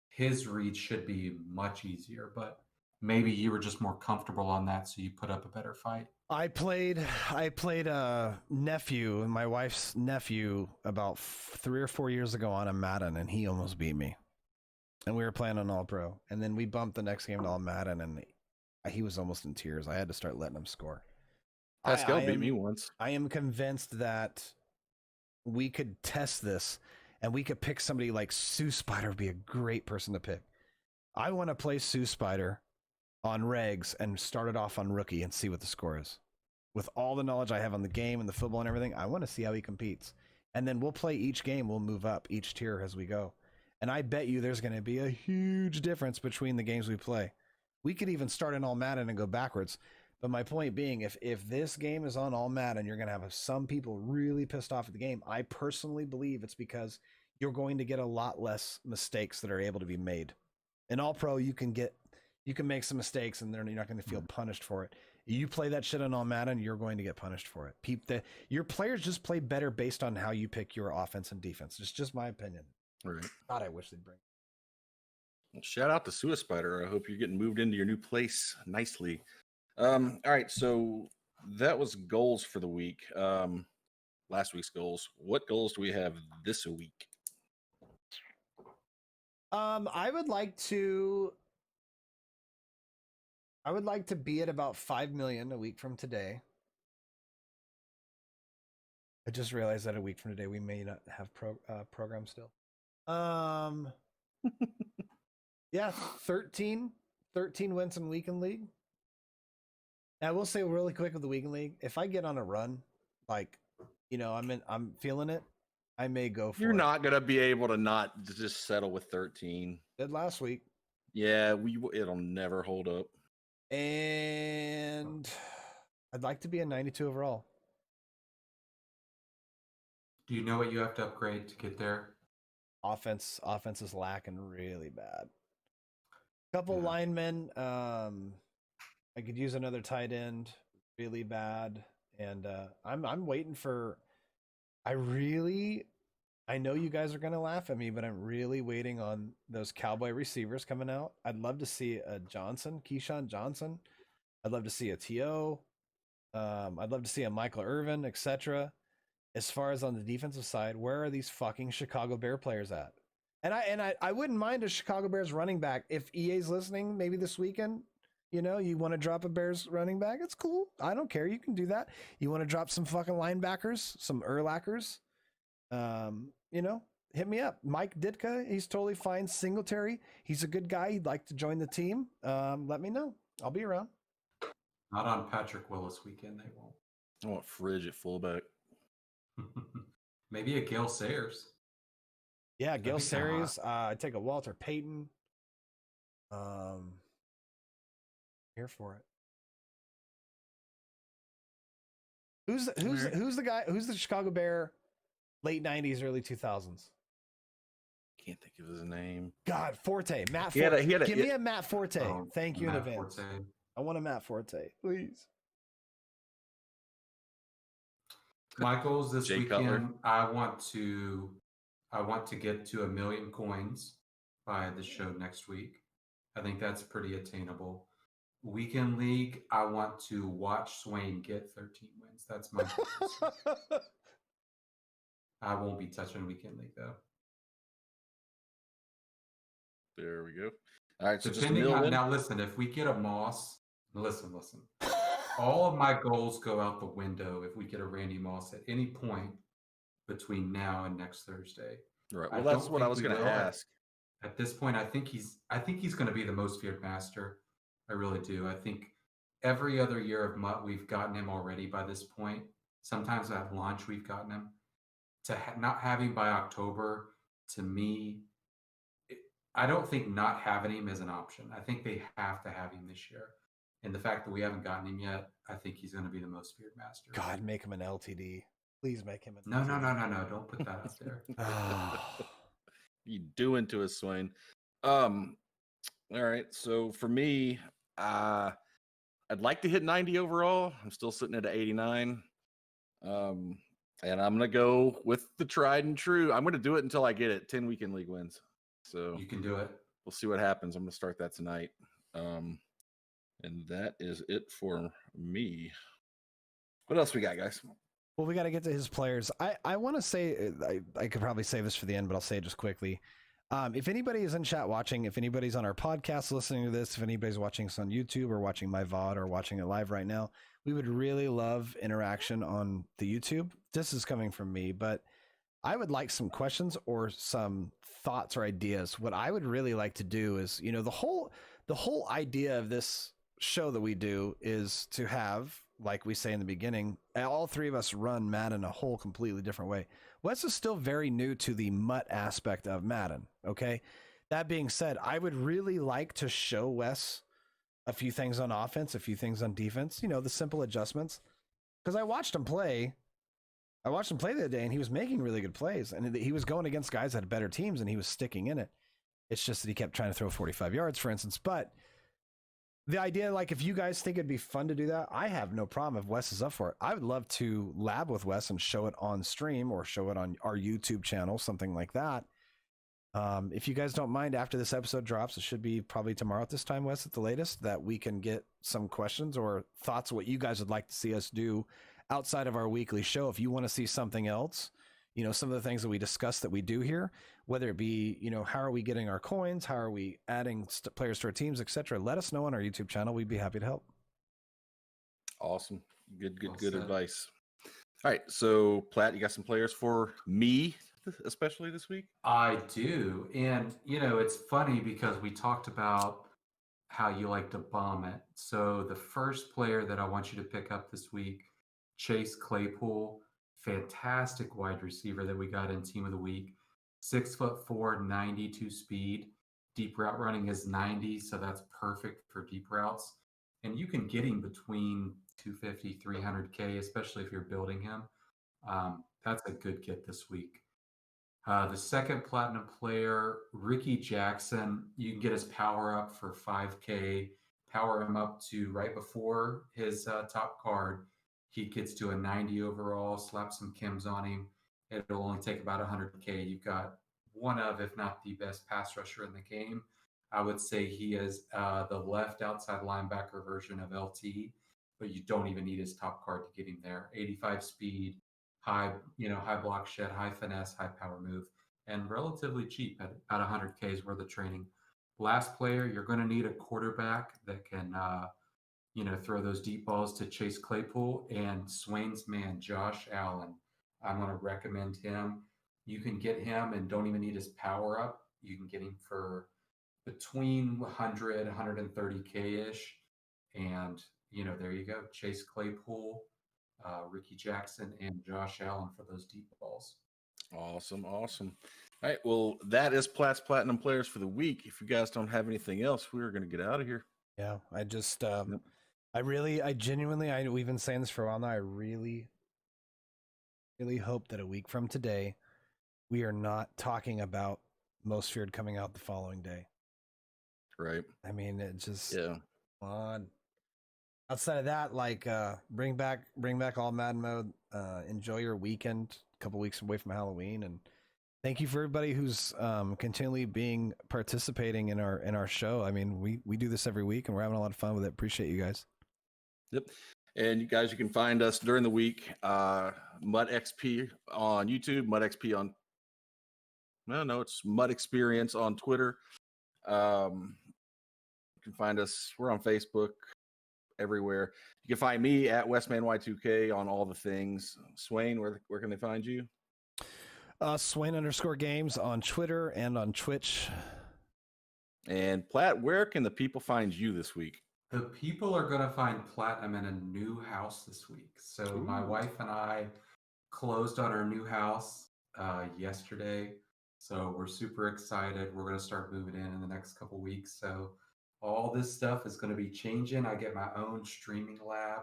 Speaker 2: his read should be much easier, but maybe you were just more comfortable on that, so you put up a better fight.
Speaker 3: I played a nephew, my wife's nephew, about 3 or 4 years ago on a Madden, and he almost beat me. And we were playing on all pro, and then we bumped the next game to all Madden, and he was almost in tears. I had to start letting him score.
Speaker 1: Pascal beat me once.
Speaker 3: I am convinced that we could test this, and we could pick somebody like Sue Spider would be a great person to pick. I want to play Sue Spider on regs and start it off on rookie and see what the score is. With all the knowledge I have on the game and the football and everything, I want to see how he competes. And then we'll play each game. We'll move up each tier as we go. And I bet you there's going to be a huge difference between the games we play. We could even start in all Madden and go backwards. But my point being, if this game is on all Madden, you're going to have some people really pissed off at the game. I personally believe it's because you're going to get a lot less mistakes that are able to be made. In all pro, you can make some mistakes and you're not going to feel punished for it. You play that shit on all Madden, you're going to get punished for it. Your players just play better based on how you pick your offense and defense. It's just my opinion.
Speaker 1: Right.
Speaker 3: God, I wish they'd bring.
Speaker 1: Well, shout out to Sue Spider. I hope you're getting moved into your new place nicely. All right, so that was goals for the week. Last week's goals. What goals do we have this week?
Speaker 3: I would like to be at about 5 million a week from today. I just realized that a week from today we may not have programs still. Yeah, 13 wins in weekend league. And I will say really quick with the weekend league, if I get on a run, like, I'm feeling it, I may go for it.
Speaker 1: You're not gonna be able to not just settle with 13.
Speaker 3: Did last week.
Speaker 1: Yeah, it'll never hold up.
Speaker 3: And I'd like to be a 92 overall.
Speaker 2: Do you know what you have to upgrade to get there?
Speaker 3: Offense is lacking really bad. Couple linemen, I could use another tight end really bad, and I'm waiting for. I know you guys are gonna laugh at me, but I'm really waiting on those Cowboy receivers coming out. I'd love to see a Keyshawn Johnson. I'd love to see a T.O. I'd love to see a Michael Irvin, etc. As far as on the defensive side, where are these fucking Chicago Bear players at? And I wouldn't mind a Chicago Bears running back if EA's listening. Maybe this weekend, you want to drop a Bears running back. It's cool. I don't care. You can do that. You want to drop some fucking linebackers, some Urlackers. Hit me up. Mike Ditka, he's totally fine. Singletary, he's a good guy. He'd like to join the team. Let me know. I'll be around.
Speaker 2: Not on Patrick Willis weekend, they won't.
Speaker 1: I want Fridge at fullback.
Speaker 2: Maybe a Gale Sayers.
Speaker 3: Yeah, Gale Sayers. I'd take a Walter Payton. Here for it. Who's the guy? Who's the Chicago Bear? Late 90s, early 2000s.
Speaker 1: Can't think of his name.
Speaker 3: God, Forte. Matt Forte. Give me a Matt Forte.
Speaker 2: Oh,
Speaker 3: Thank you
Speaker 2: Matt
Speaker 3: in advance.
Speaker 2: Forte.
Speaker 3: I want a Matt Forte, please.
Speaker 2: My goals this
Speaker 1: Jay
Speaker 2: weekend,
Speaker 1: Cutler.
Speaker 2: I want to get to 1 million coins by the show next week. I think that's pretty attainable. Weekend league, I want to watch Swain get 13 wins. That's my goal. I won't be touching weekend league though.
Speaker 1: There we go. All right, so
Speaker 2: Depending on, now listen, if we get a Moss, listen. All of my goals go out the window if we get a Randy Moss at any point between now and next Thursday.
Speaker 1: Right. Well, that's what I was going to ask.
Speaker 2: At this point, I think he's going to be the most feared master. I really do. I think every other year of MUT, we've gotten him already by this point. Sometimes at launch, we've gotten him. To not have him by October, to me, I don't think not having him is an option. I think they have to have him this year. And the fact that we haven't gotten him yet, I think he's going to be the most feared master.
Speaker 3: God, make him an LTD. Please make him an
Speaker 2: No.
Speaker 3: LTD.
Speaker 2: Don't put that out there.
Speaker 1: You doing to us, Swain. All right. So for me, I'd like to hit 90 overall. I'm still sitting at 89. And I'm going to go with the tried and true. I'm going to do it until I get it. 10 weekend league wins. So
Speaker 2: you can do it.
Speaker 1: We'll see what happens. I'm going to start that tonight. And that is it for me. What else we got, guys?
Speaker 3: Well, we got to get to his players. I want to say, I could probably save this for the end, but I'll say it just quickly. If anybody is in chat watching, if anybody's on our podcast listening to this, if anybody's watching us on YouTube or watching my VOD or watching it live right now, we would really love interaction on the YouTube. This is coming from me, but I would like some questions or some thoughts or ideas. What I would really like to do is, the whole idea of this show that we do is to have, like we say in the beginning, all three of us run Madden a whole completely different way. Wes is still very new to the MUT aspect of Madden. Okay. That being said, I would really like to show Wes a few things on offense, a few things on defense, the simple adjustments. Because I watched him play the other day and he was making really good plays and he was going against guys that had better teams and he was sticking in it. It's just that he kept trying to throw 45 yards, for instance. But the idea, like, if you guys think it'd be fun to do that, I have no problem if Wes is up for it. I would love to lab with Wes and show it on stream or show it on our YouTube channel, something like that. If you guys don't mind, after this episode drops, it should be probably tomorrow at this time, Wes, at the latest, that we can get some questions or thoughts of what you guys would like to see us do outside of our weekly show. If you want to see something else, some of the things that we discuss that we do here, whether it be, how are we getting our coins? How are we adding players to our teams, etc. Let us know on our YouTube channel. We'd be happy to help.
Speaker 1: Awesome. Good advice. All right. So, Platt, you got some players for me, especially this week?
Speaker 2: I do. And, it's funny because we talked about how you like to bomb it. So the first player that I want you to pick up this week, Chase Claypool, fantastic wide receiver that we got in Team of the Week. 6'4", 92 speed. Deep route running is 90, so that's perfect for deep routes. And you can get him between 250, 300K, especially if you're building him. That's a good get this week. The second platinum player, Ricky Jackson, you can get his power up for 5K, power him up to right before his top card. He gets to a 90 overall, slap some chems on him. It'll only take about 100K. You've got one of, if not the best pass rusher in the game. I would say he is the left outside linebacker version of LT, but you don't even need his top card to get him there. 85 speed, high block shed, high finesse, high power move, and relatively cheap at about 100K's worth of training. Last player, you're going to need a quarterback that can, throw those deep balls to Chase Claypool, and Swain's man, Josh Allen. I'm going to recommend him. You can get him and don't even need his power up. You can get him for between 100, 130K-ish. And, there you go. Chase Claypool, Ricky Jackson, and Josh Allen for those deep balls.
Speaker 1: Awesome. All right. Well, that is Platt's Platinum Players for the week. If you guys don't have anything else, we're going to get out of here.
Speaker 3: Yeah, I just, I genuinely, we've been saying this for a while now. I really, really hope that a week from today, we are not talking about Most Feared coming out the following day.
Speaker 1: Right.
Speaker 3: I mean, it just,
Speaker 1: come
Speaker 3: on. Outside of that, bring back all Madden mode. Enjoy your weekend. A couple weeks away from Halloween, and thank you for everybody who's continually participating in our show. I mean, we do this every week, and we're having a lot of fun with it. Appreciate you guys.
Speaker 1: Yep. And you guys, you can find us during the week. MUTXP on YouTube, MUTXP on. No, it's Mud Experience on Twitter. You can find us. We're on Facebook. Everywhere. You can find me at WestmanY2K on all the things. Swain, where can they find you?
Speaker 3: Swain_games on Twitter and on Twitch.
Speaker 1: And Platt, where can the people find you this week?
Speaker 2: The people are going to find Platinum in a new house this week. So
Speaker 1: Ooh.
Speaker 2: My wife and I closed on our new house yesterday. So we're super excited. We're going to start moving in the next couple weeks. So all this stuff is going to be changing. I get my own streaming lab.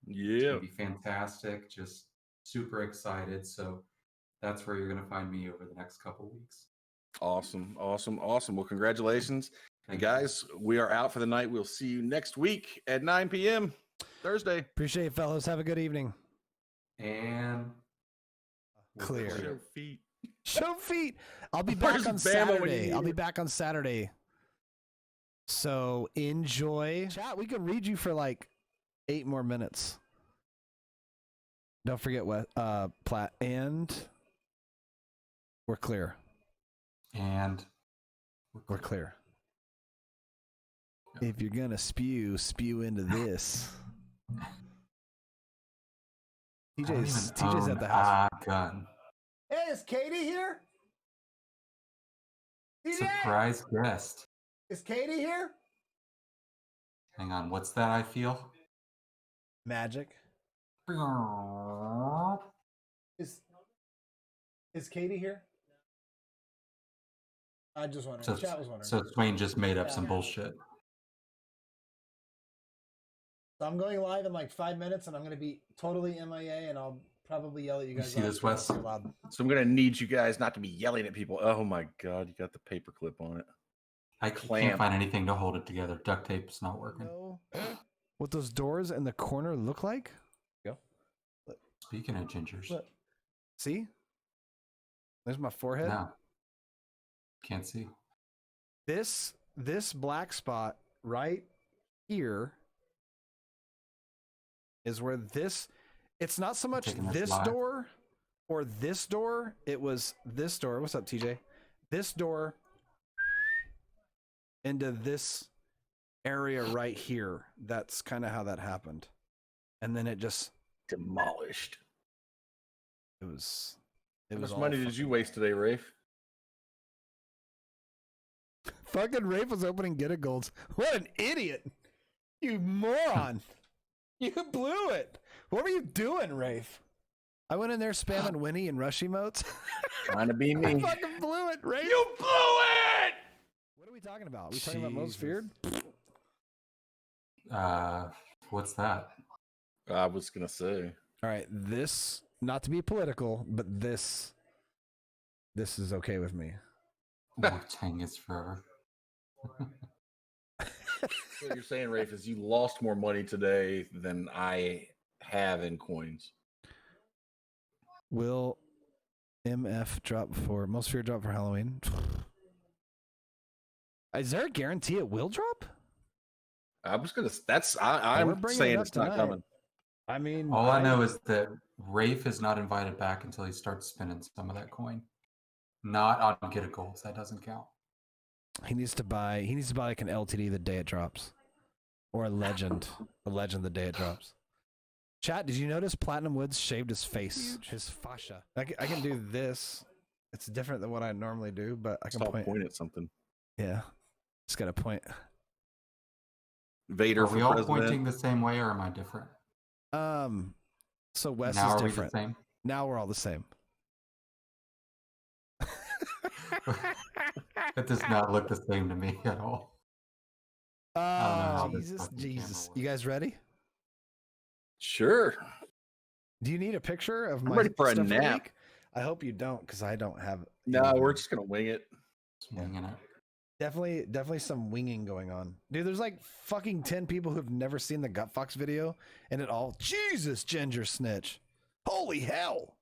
Speaker 1: Yeah.
Speaker 2: It's going to be fantastic. Just super excited. So that's where you're going to find me over the next couple weeks.
Speaker 1: Awesome. Well, congratulations. And guys, we are out for the night. We'll see you next week at 9 p.m. Thursday.
Speaker 3: Appreciate it, fellas. Have a good evening.
Speaker 2: And
Speaker 3: clear.
Speaker 1: Show
Speaker 3: feet. I'll be back on Saturday. So enjoy. Chat, we can read you for 8 more minutes. Don't forget what Platt, and we're clear.
Speaker 2: And
Speaker 3: we're clear. If you're gonna spew into this. TJ's at the house.
Speaker 2: Gun.
Speaker 3: Hey, is Katie here?
Speaker 2: Surprise guest.
Speaker 3: Is Katie here?
Speaker 2: Hang on, what's that I feel?
Speaker 3: Magic. Is Katie here? I just wondering.
Speaker 2: So,
Speaker 3: Chat was wondering.
Speaker 2: So Swain just made up some bullshit.
Speaker 3: So I'm going live in 5 minutes, and I'm going to be totally MIA, and I'll probably yell at you guys.
Speaker 2: You see this, Wes?
Speaker 1: So I'm going to need you guys not to be yelling at people. Oh my God, you got the paperclip on it.
Speaker 2: I can't find anything to hold it together. Duct tape's not working.
Speaker 3: What those doors in the corner look like?
Speaker 1: Yeah.
Speaker 2: Speaking of gingers.
Speaker 3: Look. See? There's my forehead.
Speaker 2: No. Can't see.
Speaker 3: This black spot right here is where this, it's not so much this door or this door. It was this door. What's up, TJ? This door into this area right here. That's kind of how that happened. And then it just
Speaker 1: demolished.
Speaker 3: It was
Speaker 1: How much money did you waste today, Rafe?
Speaker 3: Fucking Rafe was opening Get a Golds. What an idiot. You moron. You blew it. What were you doing, Rafe? I went in there spamming Winnie and Rush emotes.
Speaker 1: Trying to be me.
Speaker 3: I fucking blew it, Rafe.
Speaker 1: You blew it!
Speaker 3: What are we talking about? Are we talking about Most Feared?
Speaker 2: What's that?
Speaker 1: I was going to say.
Speaker 3: All right, this, not to be political, but this is okay with me.
Speaker 2: Wu-Tang is forever.
Speaker 1: What you're saying, Rafe, is you lost more money today than I have in coins.
Speaker 3: Will MF drop for most fear drop for Halloween? Is there a guarantee it will drop?
Speaker 1: I'm just gonna.
Speaker 3: We're
Speaker 1: I'm
Speaker 3: bringing
Speaker 1: saying
Speaker 3: it up
Speaker 1: it's not
Speaker 3: tonight.
Speaker 1: coming.
Speaker 3: I mean,
Speaker 2: All I know is that Rafe is not invited back until he starts spending some of that coin. Not on Get a Gold. That doesn't count.
Speaker 3: he needs to buy like an LTD the day it drops, or a legend the day it drops. Chat, did you notice Platinum Woods shaved his face, his fascia? I can do this. It's different than what I normally do, but I can
Speaker 1: Point at something.
Speaker 3: Yeah, just got to point.
Speaker 1: Vader
Speaker 2: Are
Speaker 1: for
Speaker 2: we all
Speaker 1: president.
Speaker 2: pointing the same way, or am I different?
Speaker 3: So Wes
Speaker 2: Now
Speaker 3: is
Speaker 2: are we
Speaker 3: different.
Speaker 2: the same?
Speaker 3: Now we're all the same.
Speaker 2: It does not look the same to me at all. I don't know how this
Speaker 3: Jesus,
Speaker 2: fucking camera
Speaker 3: Jesus.
Speaker 2: works.
Speaker 3: You guys ready?
Speaker 1: Sure.
Speaker 3: Do you need a picture of
Speaker 1: I'm
Speaker 3: my
Speaker 1: ready for a
Speaker 3: stuff the
Speaker 1: nap.
Speaker 3: week? I hope you don't, because I don't have.
Speaker 1: No,
Speaker 3: anything.
Speaker 1: we're just gonna wing it.
Speaker 2: Swinging it.
Speaker 3: Definitely some winging going on, dude. There's like fucking 10 people who've never seen the Gut Fox video, and it all Jesus Ginger Snitch. Holy hell!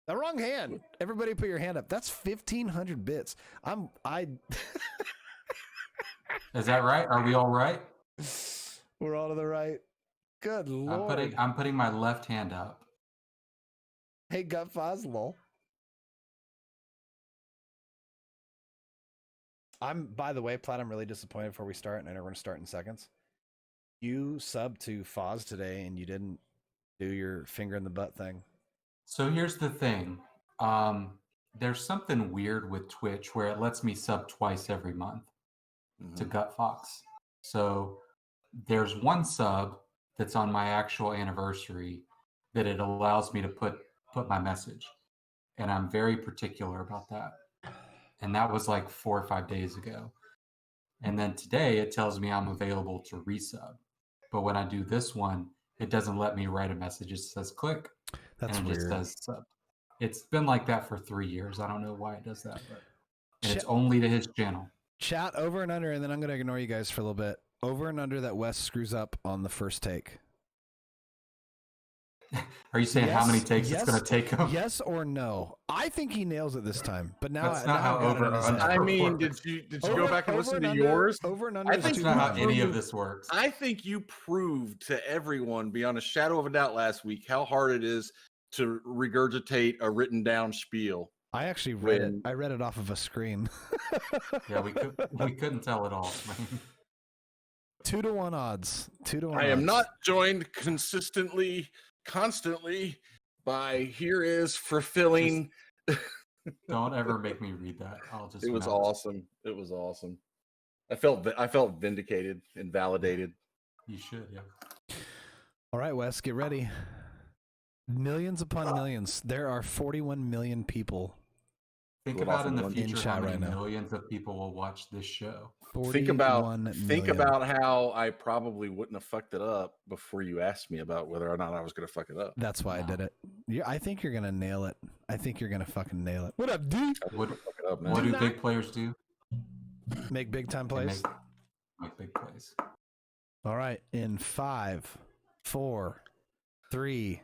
Speaker 3: The wrong hand. Everybody, put your hand up. That's 1,500 bits. I.
Speaker 2: Is that right? Are we all right?
Speaker 3: We're all to the right. Good lord.
Speaker 2: I'm putting my left hand up.
Speaker 3: Hey, Gut Fox, lol. By the way, Platt, I'm really disappointed before we start, and I know we're going to start in seconds. You subbed to Foz today, and you didn't do your finger in the butt thing.
Speaker 2: So here's the thing. There's something weird with Twitch where it lets me sub twice every month to Gut Fox. So there's one sub that's on my actual anniversary that it allows me to put my message. And I'm very particular about that. And that was like 4 or 5 days ago. And then today it tells me I'm available to resub. But when I do this one, it doesn't let me write a message. It says click.
Speaker 3: That's
Speaker 2: and it
Speaker 3: weird.
Speaker 2: just says sub. It's been like that for 3 years. I don't know why it does that, but it's only to his channel.
Speaker 3: Chat over and under, and then I'm going to ignore you guys for a little bit. Over and under that Wes screws up on the first take.
Speaker 2: Are you saying how many takes it's going to take him?
Speaker 3: Yes or no? I think he nails it this time, but now
Speaker 2: That's not how over and under.
Speaker 1: I mean, did you go back and listen to yours?
Speaker 3: Over and under.
Speaker 1: I think
Speaker 2: that's not how any of this works.
Speaker 1: I think you proved to everyone beyond a shadow of a doubt last week how hard it is to regurgitate a written down spiel.
Speaker 3: I actually read it. I read it off of a screen.
Speaker 2: Yeah, we couldn't tell it all.
Speaker 3: 2-to-1 odds. 2-to-1.
Speaker 1: I am not joined constantly by here is fulfilling.
Speaker 2: Don't ever make me read that.
Speaker 1: It was awesome. It was awesome. I felt vindicated and validated.
Speaker 2: You should, yeah.
Speaker 3: All right, Wes, get ready. Millions upon millions. There are 41 million people.
Speaker 2: Think about in the
Speaker 3: in
Speaker 2: future
Speaker 3: chat
Speaker 2: how many
Speaker 3: right now.
Speaker 2: millions of people will watch this show.
Speaker 1: Think about how I probably wouldn't have fucked it up before you asked me about whether or not I was going to fuck it up.
Speaker 3: That's why I did it. I think you're going to nail it. I think you're going to fucking nail it. What up, D?
Speaker 2: What do big players do?
Speaker 3: Make big time plays.
Speaker 2: Make big plays.
Speaker 3: All right. In 5, 4, 3,